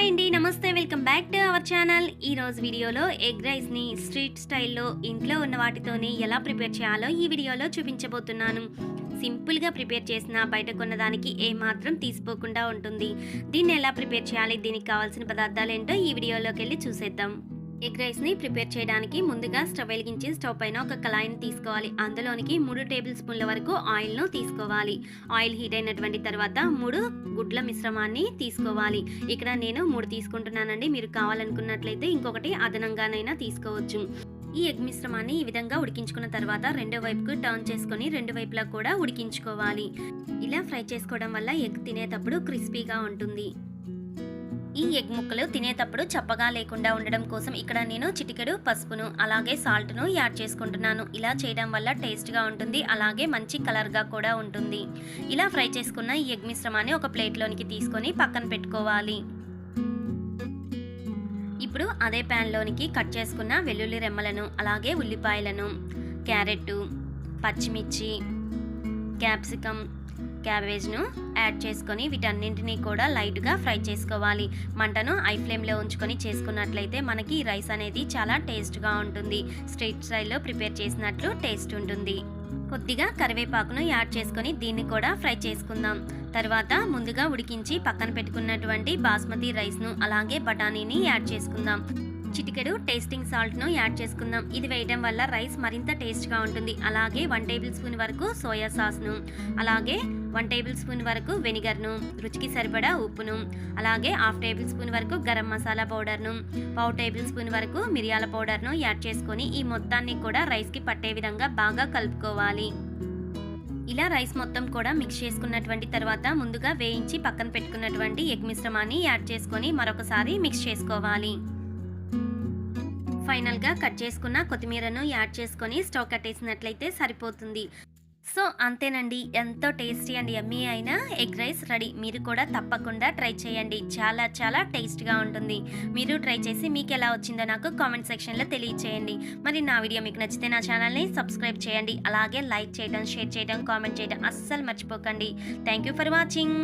Hi అండి, నమస్తే. Welcome back to our channel. ఈరోజు వీడియోలో ఎగ్ రైస్ని స్ట్రీట్ స్టైల్లో ఇంట్లో ఉన్న వాటితోనే ఎలా ప్రిపేర్ చేయాలో ఈ వీడియోలో చూపించబోతున్నాను. సింపుల్గా ప్రిపేర్ చేసిన బయట కొన్నదానికి ఏమాత్రం తీసిపోకుండా ఉంటుంది. దీన్ని ఎలా ప్రిపేర్ చేయాలి, దీనికి కావాల్సిన పదార్థాలు ఏంటో ఈ వీడియోలోకి వెళ్ళి చూసేద్దాం. ఎగ్ రైస్ని ప్రిపేర్ చేయడానికి ముందుగా స్టవ్ వెలిగించి స్టవ్ పైన ఒక కళాయిని తీసుకోవాలి. అందులోనికి 3 టేబుల్ స్పూన్ల వరకు ఆయిల్ను తీసుకోవాలి. ఆయిల్ హీట్ అయినటువంటి తర్వాత 3 గుడ్ల మిశ్రమాన్ని తీసుకోవాలి. ఇక్కడ నేను 3 తీసుకుంటున్నానండి. మీరు కావాలనుకున్నట్లయితే ఇంకొకటి అదనంగానైనా తీసుకోవచ్చు. ఈ ఎగ్ మిశ్రమాన్ని ఈ విధంగా ఉడికించుకున్న తర్వాత రెండో వైపుకు టర్న్ చేసుకొని రెండు వైపులా కూడా ఉడికించుకోవాలి. ఇలా ఫ్రై చేసుకోవడం వల్ల ఎగ్ తినేటప్పుడు క్రిస్పీగా ఉంటుంది. ఈ ఎగ్ ముక్కలు తినేటప్పుడు చప్పగా లేకుండా ఉండడం కోసం ఇక్కడ నేను చిటికెడు పసుపును అలాగే సాల్ట్ను యాడ్ చేసుకుంటున్నాను. ఇలా చేయడం వల్ల టేస్ట్గా ఉంటుంది, అలాగే మంచి కలర్గా కూడా ఉంటుంది. ఇలా ఫ్రై చేసుకున్న ఈ ఎగ్ మిశ్రమాన్ని ఒక ప్లేట్లోనికి తీసుకొని పక్కన పెట్టుకోవాలి. ఇప్పుడు అదే ప్యాన్లోనికి కట్ చేసుకున్న వెల్లుల్లి రెమ్మలను అలాగే ఉల్లిపాయలను, క్యారెట్, పచ్చిమిర్చి, క్యాప్సికమ్, క్యాబేజ్ను యాడ్ చేసుకొని వీటన్నింటినీ కూడా లైట్గా ఫ్రై చేసుకోవాలి. మంటను హై ఫ్లేమ్లో ఉంచుకొని చేసుకున్నట్లయితే మనకి రైస్ అనేది చాలా టేస్ట్గా ఉంటుంది. స్ట్రీట్ స్టైల్లో ప్రిపేర్ చేసినట్లు టేస్ట్ ఉంటుంది. కొద్దిగా కరివేపాకును యాడ్ చేసుకొని దీన్ని కూడా ఫ్రై చేసుకుందాం. తర్వాత ముందుగా ఉడికించి పక్కన పెట్టుకున్నటువంటి బాస్మతి రైస్ను అలాగే బఠానీని యాడ్ చేసుకుందాం. చిటికెడు టేస్టింగ్ సాల్ట్ను యాడ్ చేసుకుందాం. ఇది వేయడం వల్ల రైస్ మరింత టేస్ట్గా ఉంటుంది. అలాగే 1 టేబుల్ స్పూన్ వరకు సోయా సాస్ను, అలాగే 1 టేబుల్ స్పూన్ వరకు వెనిగర్ను, రుచికి సరిపడా ఉప్పును, అలాగే 1/2 టేబుల్ స్పూన్ వరకు గరం మసాలా పౌడర్ను, 1/4 టేబుల్ స్పూన్ వరకు మిరియాల పౌడర్ను యాడ్ చేసుకొని ఈ మొత్తాన్ని కూడా రైస్కి పట్టే విధంగా బాగా కలుపుకోవాలి. ఇలా రైస్ మొత్తం కూడా మిక్స్ చేసుకున్నటువంటి తర్వాత ముందుగా వేయించి పక్కన పెట్టుకున్నటువంటి ఎగ్ మిశ్రమాన్ని యాడ్ చేసుకొని మరొకసారి మిక్స్ చేసుకోవాలి. ఫైనల్గా కట్ చేసుకున్న కొత్తిమీరను యాడ్ చేసుకొని స్టవ్ కట్టేసినట్లయితే సరిపోతుంది. సో అంతేనండి, ఎంతో టేస్టీ అండ్ యమ్మీ అయిన ఎగ్ రైస్ రెడీ. మీరు కూడా తప్పకుండా ట్రై చేయండి. చాలా చాలా టేస్ట్గా ఉంటుంది. మీరు ట్రై చేసి మీకు ఎలా వచ్చిందో నాకు కామెంట్ సెక్షన్లో తెలియచేయండి. మరి నా వీడియో మీకు నచ్చితే నా ఛానల్ని సబ్స్క్రైబ్ చేయండి. అలాగే లైక్ చేయడం, షేర్ చేయడం, కామెంట్ చేయడం అస్సలు మర్చిపోకండి. Thank you for watching.